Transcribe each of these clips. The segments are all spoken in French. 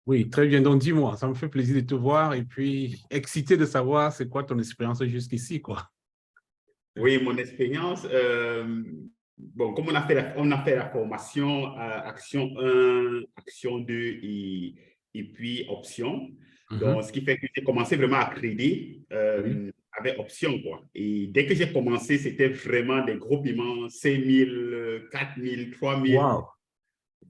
Oui, très bien. Donc, dis-moi, ça me fait plaisir de te voir et puis excité de savoir c'est quoi ton expérience jusqu'ici, quoi. Oui, mon expérience, bon, comme on a fait la formation Action 1, Action 2 et puis Option. Donc, Mhm. ce qui fait que j'ai commencé vraiment à créer Oui. avec Option, quoi. Et dès que j'ai commencé, c'était vraiment des gros paiements, 5 000, 4 000, 3 000. Wow.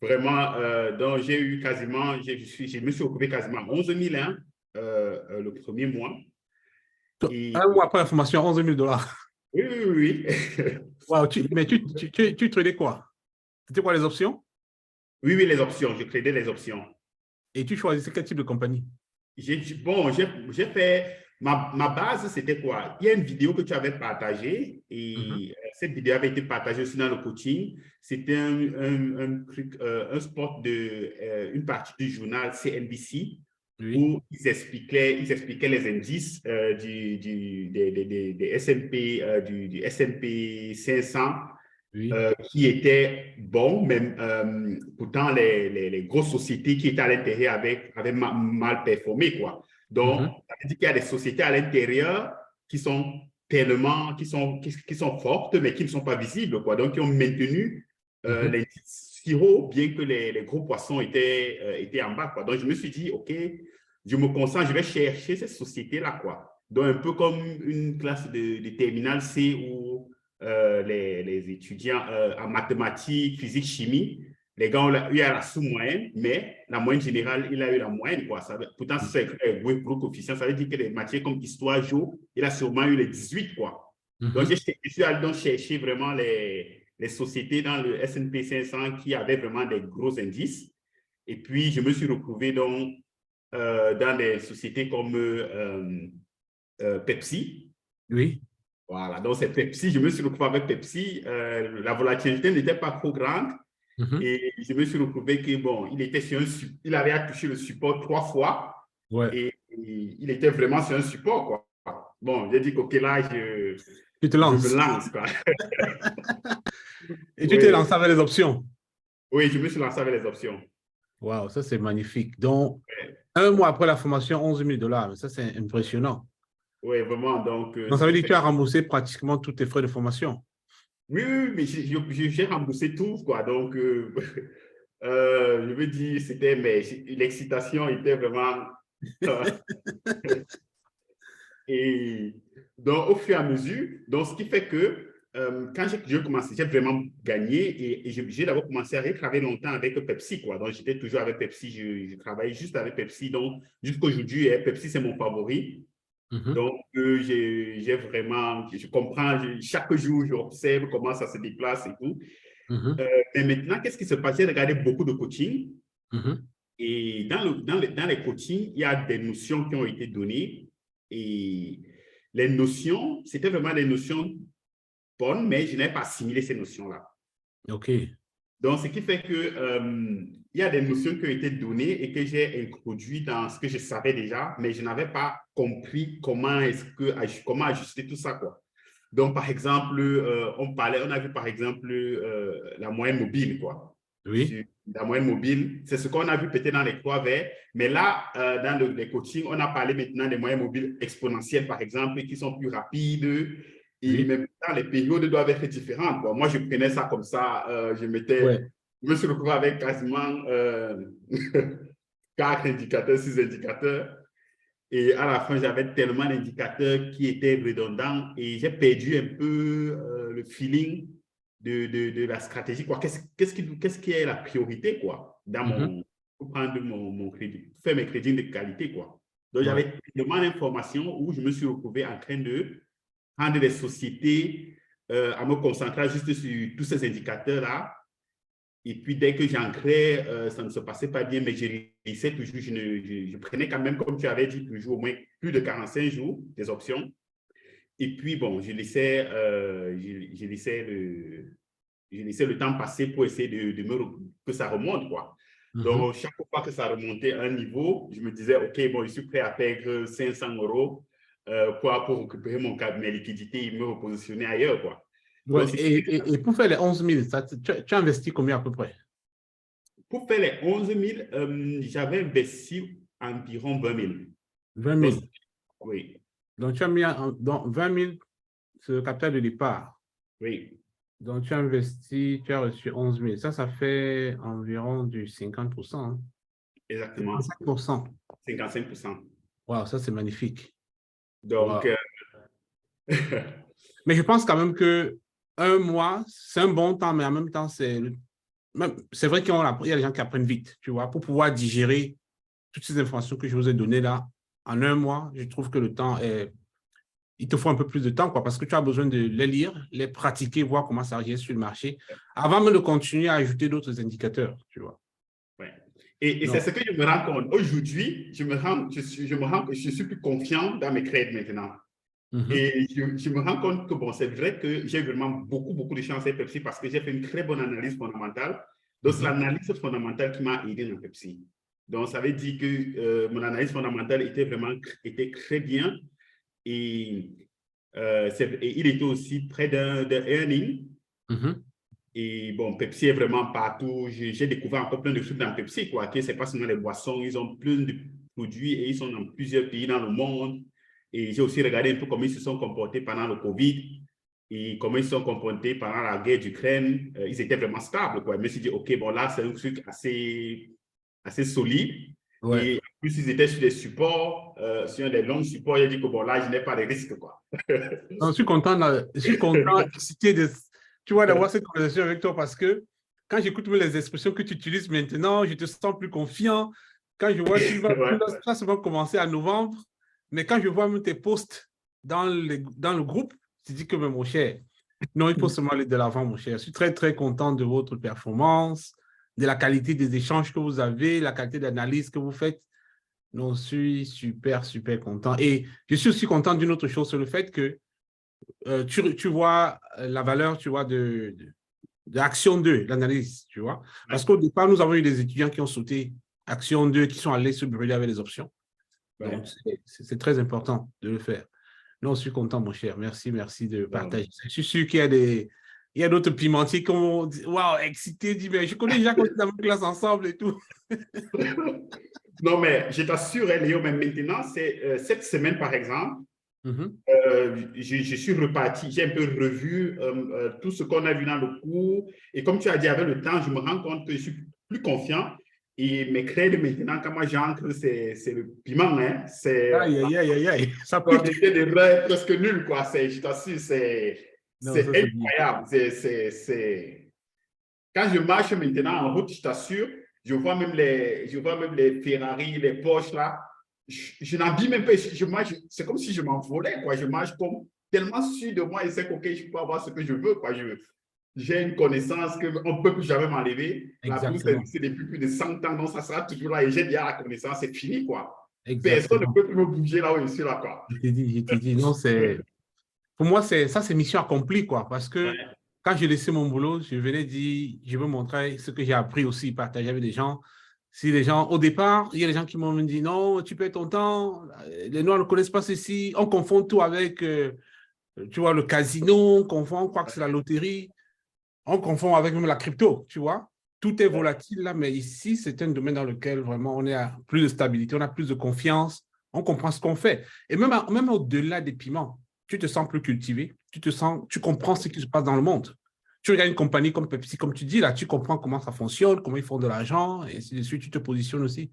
Vraiment, donc j'ai eu quasiment, je me suis occupé quasiment 11 000 hein, le premier mois. Et Un mois après la formation, 11 000 $. oui, oui, oui. Wow. Mais tu tradais quoi? C'était quoi les options? Oui, oui, les options. Je créais les options. Et tu choisissais quel type de compagnie? Bon, j'ai fait. Ma base, c'était quoi? Il y a une vidéo que tu avais partagée Mhm. et cette vidéo avait été partagée aussi dans le coaching. C'était un spot de une partie du journal CNBC Oui. où ils expliquaient les indices des S&P, du S&P 500 Oui. qui étaient bons, mais pourtant les grosses sociétés qui étaient à l'intérieur avaient mal performé, quoi. Donc, Mhm. ça veut dire qu'il y a des sociétés à l'intérieur qui sont tellement, qui sont fortes, mais qui ne sont pas visibles, quoi. Donc, qui ont maintenu Mhm. les si haut, bien que les gros poissons étaient en bas, quoi. Donc, je me suis dit, OK, je me concentre, je vais chercher ces sociétés-là, quoi. Donc, un peu comme une classe de terminale C où les étudiants en mathématiques, physique, chimie, les gars ont eu à la sous-moyenne, mais la moyenne générale, il a eu la moyenne. Quoi. Pourtant, si c'est écrit gros coefficient, ça veut dire que les matières comme histoire, géo, il a sûrement eu les 18. Quoi. Donc, Mhm. je suis allé donc chercher vraiment les sociétés dans le S&P 500 qui avaient vraiment des gros indices. Et puis, je me suis retrouvé donc, dans des sociétés comme Pepsi. Oui. Voilà, donc c'est Pepsi. Je me suis retrouvé avec Pepsi. La volatilité n'était pas trop grande Mhm. et je me suis retrouvé que, bon, il avait touché le support 3 fois Ouais. et il était vraiment sur un support, quoi. Bon, j'ai dit qu'ok, là, Tu te je me lances. lance, quoi. Et tu t'es Oui, lancé avec les options. oui, je me suis lancé avec les options. Wow, ça c'est magnifique. Donc, un mois après la formation, 11 000 $. Ça c'est impressionnant. Oui, vraiment. Donc, Donc, ce ça veut qui dire que fait. tu as remboursé pratiquement tous tes frais de formation. Oui, oui, oui, mais j'ai remboursé tout, quoi. Donc, je veux dire, mais l'excitation était vraiment. Et donc, au fur et à mesure, donc, ce qui fait que quand j'ai commencé, j'ai vraiment gagné et j'ai d'abord commencé à travailler longtemps avec Pepsi, quoi. Donc, j'étais toujours avec Pepsi, je travaillais juste avec Pepsi. Donc, jusqu'à aujourd'hui, Pepsi, c'est mon favori. Mhm. Donc, j'ai vraiment, je comprends, chaque jour, j'observe comment ça se déplace et tout. Mhm. Mais maintenant, qu'est-ce qui se passe? J'ai regardé beaucoup de coaching Mhm. et dans les coachings, il y a des notions qui ont été données et les notions, c'était vraiment des notions bonnes, mais je n'avais pas assimilé ces notions-là. OK. Donc, ce qui fait que il y a des notions qui ont été données et que j'ai introduit dans ce que je savais déjà, mais je n'avais pas compris comment ajuster tout ça, quoi. Donc, par exemple, on a vu par exemple la moyenne mobile, quoi. Oui. La moyenne mobile, c'est ce qu'on a vu peut-être dans les 3 V, mais là, dans les coachings, on a parlé maintenant des moyennes mobiles exponentielles, par exemple, qui sont plus rapides, et Oui. même temps, les périodes doivent être différentes. Bon, moi, je prenais ça comme ça, Ouais. je me suis retrouvé avec quasiment 4 indicateurs, 6 indicateurs. Et à la fin, j'avais tellement d'indicateurs qui étaient redondants et j'ai perdu un peu le feeling de la stratégie. Qu'est-ce qui est la priorité, quoi, Mhm. pour prendre mon crédit, faire mes crédits de qualité, quoi. Donc, Ouais. j'avais tellement d'informations où je me suis retrouvé en train de prendre des sociétés, à me concentrer juste sur tous ces indicateurs-là et puis, dès que j'ancrais, ça ne se passait pas bien, mais je laissais toujours, je prenais quand même, comme tu avais dit, toujours au moins plus de 45 jours des options. Et puis, bon, je laissais le temps passer pour essayer que ça remonte, quoi. Mhm. Donc, chaque fois que ça remontait à un niveau, je me disais, OK, bon, je suis prêt à perdre 500 € pour récupérer mes liquidités et me repositionner ailleurs, quoi. Ouais. Donc, Et pour faire les 11 000, tu as investi combien à peu près? pour faire les 11 000, j'avais investi environ 20 000. 20 Donc, 000. oui, Donc, tu as mis dans 20 000 ce capital de départ. oui, Donc, tu as investi, tu as reçu 11 000. Ça fait environ du 50%. Hein. exactement. 55%. 55%. Wow, ça, c'est magnifique. Donc, Wow. Mais je pense quand même que un mois, c'est un bon temps, mais en même temps, c'est vrai qu'il y a des gens qui apprennent vite, tu vois, pour pouvoir digérer toutes ces informations que je vous ai données là en un mois. Je trouve que le temps est. Il te faut un peu plus de temps, quoi, parce que tu as besoin de les lire, les pratiquer, voir comment ça agit sur le marché, avant même de continuer à ajouter d'autres indicateurs, tu vois. ouais. Et c'est ce que je me rends compte. Aujourd'hui, je me rends que je suis plus confiant dans mes trades maintenant. Et je me rends compte que, bon, c'est vrai que j'ai vraiment beaucoup de chance avec Pepsi parce que j'ai fait une très bonne analyse fondamentale. Donc, c'est l'analyse fondamentale qui m'a aidé dans Pepsi. Donc, ça veut dire que mon analyse fondamentale était très bien et, et il était aussi près d'un earning. Et bon, Pepsi est vraiment partout. J'ai découvert encore plein de trucs dans Pepsi, quoi. Ce n'est pas seulement les boissons, ils ont plein de produits et ils sont dans plusieurs pays dans le monde. Et j'ai aussi regardé un peu comment ils se sont comportés pendant le Covid et comment ils se sont comportés pendant la guerre d'Ukraine. Ils étaient vraiment stables, quoi. Je me suis dit, OK, bon, là, c'est un truc assez solide. Ouais. Et en plus, ils étaient sur des supports, sur des longs supports. J'ai dit que bon, là, je n'ai pas de risque, quoi. Donc, je suis content, excité tu vois, d'avoir cette conversation avec toi parce que quand j'écoute les expressions que tu utilises maintenant, je te sens plus confiant. Quand je vois, tu Ouais. vas souvent commencer à novembre, mais quand je vois même tes posts dans le groupe, tu dis que, mais mon cher, non, il faut seulement aller de l'avant, mon cher. Je suis très, très content de votre performance, de la qualité des échanges que vous avez, la qualité d'analyse que vous faites. Non, je suis super, super content. Et je suis aussi content d'une autre chose, c'est le fait que tu vois la valeur, tu vois, de Action 2, l'analyse, tu vois. Parce qu'au départ, nous avons eu des étudiants qui ont sauté Action 2, qui sont allés se brûler avec les options. Donc, Ouais. c'est très important de le faire. Non, je suis content, mon cher. Merci, merci de Donc, partager. Je suis sûr qu'il y a il y a d'autres pimentiers qui ont dit, waouh, excité, dit, mais je connais déjà qu'on est dans la classe ensemble et tout. non, mais je t'assure, hein, Léo, mais maintenant, c'est cette semaine, par exemple, je suis reparti, j'ai un peu revu tout ce qu'on a vu dans le cours. Et comme tu as dit, avec le temps, je me rends compte que je suis plus confiant. Et mes crèdes maintenant, quand moi j'encre, c'est le piment. Hein, Aïe, aïe, aïe, aïe, aïe. Ça la pique. probabilité d'erreur est presque nulle, quoi. Je t'assure, Non, c'est ça, c'est bien. incroyable. Quand je marche maintenant en route, je t'assure, je vois même les Ferrari, les Porsche là. Je n'en dis même pas. Je marche, c'est comme si je m'envolais, quoi. Je marche comme tellement sûr de moi et c'est OK, je peux avoir ce que je veux, quoi. J'ai une connaissance qu'on ne peut plus jamais m'enlever. La bourse Exactement. existe depuis plus de 100 ans, donc ça sera toujours là. Et j'ai déjà la connaissance, c'est fini, quoi. Personne ne Exactement. peut plus me bouger là où je suis, là, quoi. Je t'ai dit, non, pour moi, c'est mission accomplie, quoi. Parce que Ouais, quand j'ai laissé mon boulot, je venais dire, je veux montrer ce que j'ai appris aussi, partager avec des gens. Si les gens, au départ, il y a des gens qui m'ont dit, non, tu perds ton temps, les Noirs ne connaissent pas ceci, on confond tout avec, tu vois, le casino, on croit que c'est la loterie, on confond avec même la crypto, tu vois. Tout est ouais. volatile là, mais ici, c'est un domaine dans lequel vraiment on a plus de stabilité, on a plus de confiance, on comprend ce qu'on fait. Et même au-delà des piments, tu te sens plus cultivé, tu comprends ce qui se passe dans le monde. Tu regardes une compagnie comme Pepsi, comme tu dis là, tu comprends comment ça fonctionne, comment ils font de l'argent, et ainsi de suite, tu te positionnes aussi.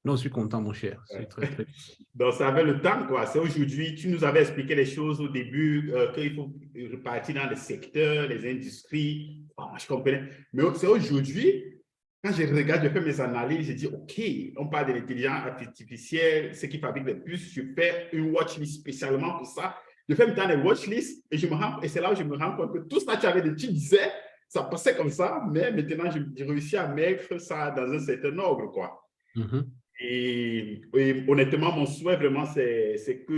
Non, je suis content, mon cher. Je suis très, très. Donc, ça avait le temps, quoi. C'est aujourd'hui, tu nous avais expliqué les choses au début, qu'il faut repartir dans les secteurs, les industries. Oh, je comprenais. Mais c'est aujourd'hui, quand je regarde, je fais mes analyses, je dis, OK, on parle de l'intelligence artificielle, ce qui fabrique les puces, je fais une watchlist spécialement pour ça. Je fais maintenant les watchlists et c'est là où je me rends compte que tout ça, tu disais, ça passait comme ça, mais maintenant, j'ai réussi à mettre ça dans un certain ordre, quoi. Mhm. Et honnêtement, mon souhait vraiment, c'est que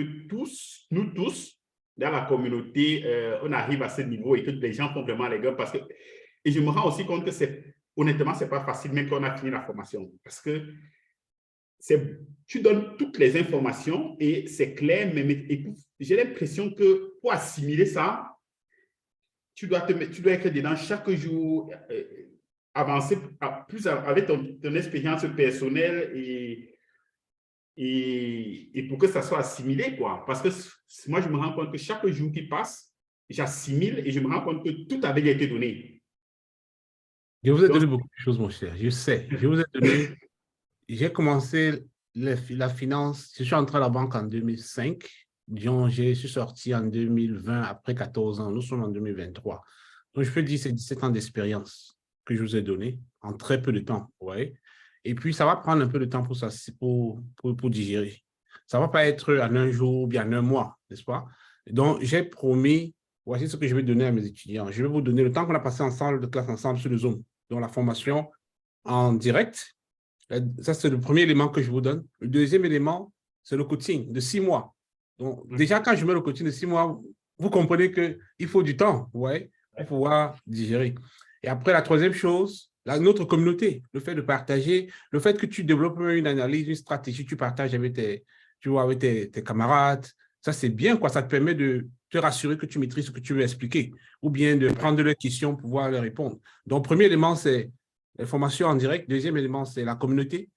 nous tous, dans la communauté, on arrive à ce niveau et que les gens font vraiment les gars. Et je me rends aussi compte que honnêtement, ce n'est pas facile, même quand on a fini la formation. Parce que tu donnes toutes les informations et c'est clair, mais j'ai l'impression que pour assimiler ça, tu dois être dedans chaque jour. avancer plus avec ton expérience personnelle et pour que ça soit assimilé, quoi. Parce que moi, je me rends compte que chaque jour qui passe, j'assimile et je me rends compte que tout avait été donné. Je vous ai Donc, donné beaucoup de choses, mon cher. Je sais. Je vous ai donné. J'ai commencé la finance. Je suis entré à la banque en 2005. Disons, je suis sorti en 2020 après 14 ans. Nous sommes en 2023. Donc, je peux dire que c'est 17 ans d'expérience que je vous ai donné en très peu de temps. Ouais. Et puis, ça va prendre un peu de temps pour, ça, pour digérer. Ça ne va pas être en un jour ou bien en un mois, n'est-ce pas? Donc, j'ai promis, voici ce que je vais donner à mes étudiants. Je vais vous donner le temps qu'on a passé ensemble, de classe ensemble sur le Zoom, donc la formation en direct. Ça, c'est le premier élément que je vous donne. Le deuxième élément, c'est le coaching de 6 mois. Donc, déjà, quand je mets le coaching de 6 mois, vous comprenez qu'il faut du temps, ouais, pour pouvoir digérer. Et après, la troisième chose, notre communauté, le fait de partager, le fait que tu développes une analyse, une stratégie, tu partages avec tu vois, avec tes camarades. Ça, c'est bien, quoi. Ça te permet de te rassurer que tu maîtrises ce que tu veux expliquer ou bien de prendre leurs questions pour pouvoir leur répondre. Donc, premier élément, c'est les formations en direct. Deuxième élément, c'est la communauté.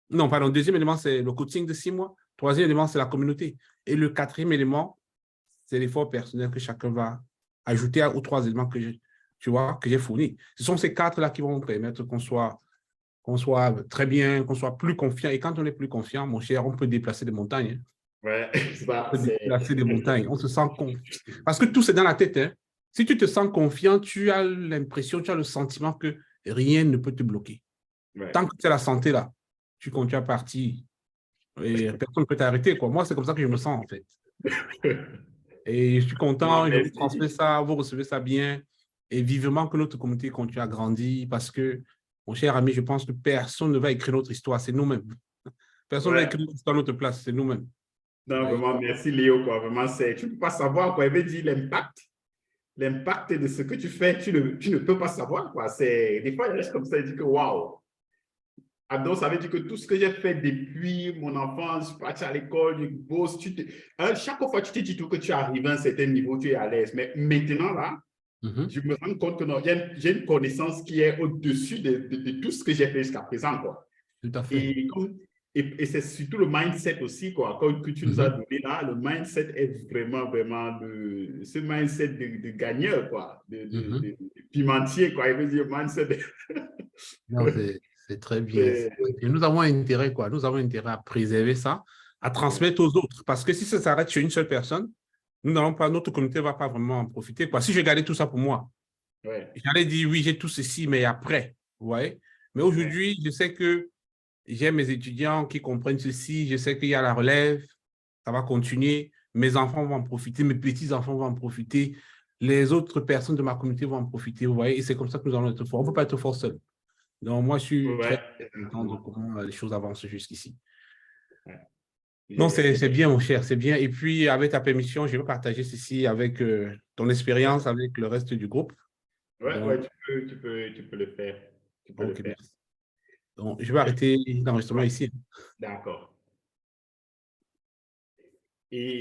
Non, pardon. Deuxième élément, c'est le coaching de 6 mois. Troisième élément, c'est la communauté. Et le quatrième élément, c'est l'effort personnel que chacun va ajouter aux 3 éléments tu vois, que j'ai fournis. Ce sont ces 4-là qui vont permettre qu'on soit très bien, qu'on soit plus confiant. Et quand on est plus confiant, mon cher, on peut déplacer des montagnes. ouais, ça, On peut c'est... déplacer des montagnes. On se sent confiant. Parce que tout, c'est dans la tête. Hein. Si tu te sens confiant, tu as l'impression, tu as le sentiment que rien ne peut te bloquer. Ouais. Tant que tu as la santé là, tu continues à partir et personne ne peut t'arrêter, quoi. Moi, c'est comme ça que je me sens, en fait. Et je suis Vraiment, content, je vous transmets merci. ça, vous recevez ça bien et vivement que notre communauté continue à grandir parce que, mon cher ami, je pense que personne ne va écrire notre histoire, c'est nous-mêmes. Personne ne va Ouais. écrire notre histoire à notre place, c'est nous-mêmes. Non, Ouais. vraiment, merci Léo, quoi. Vraiment, tu ne peux pas savoir, quoi. Il veut dire l'impact de ce que tu fais, tu ne peux pas savoir, quoi. Des fois, il reste comme ça, il dit que waouh. Ah, donc, ça veut dire que tout ce que j'ai fait depuis mon enfance, je suis parti à l'école, je bosse, chaque fois, tu te dis tout que tu arrives à un certain niveau, tu es à l'aise. Mais maintenant, là, Mhm. je me rends compte que non, j'ai une connaissance qui est au-dessus de tout ce que j'ai fait jusqu'à présent, quoi. Tout à fait. Et, et c'est surtout le mindset aussi, quoi, que tu nous as Mhm. donné là. Le mindset est vraiment, vraiment ce mindset de gagneur, quoi, Mhm. de pimentier, quoi. Il veut dire mindset. Non, c'est très bien. C'est- Et nous avons intérêt, quoi. Nous avons intérêt à préserver ça, à ouais, transmettre aux autres. Parce que si ça s'arrête chez une seule personne, nous n'allons pas, notre communauté ne va pas vraiment en profiter, quoi. Si je gardais tout ça pour moi, ouais, j'allais dire oui, j'ai tout ceci, mais après, vous voyez. Mais ouais. aujourd'hui, je sais que j'ai mes étudiants qui comprennent ceci, je sais qu'il y a la relève, ça va continuer, mes enfants vont en profiter, mes petits-enfants vont en profiter, les autres personnes de ma communauté vont en profiter, vous voyez, et c'est comme ça que nous allons être forts. On ne peut pas être fort seul. Donc, moi, je suis très Ouais, content de exactement. comment les choses avancent jusqu'ici. Ouais. Non, J'ai- c'est bien, mon cher, c'est bien. Et puis, avec ta permission, je vais partager ceci avec ton expérience, avec le reste du groupe. ouais, Donc, ouais, tu peux le faire. Tu peux le ok, faire. merci. Donc, je vais arrêter l'enregistrement Ouais, ici. d'accord. Et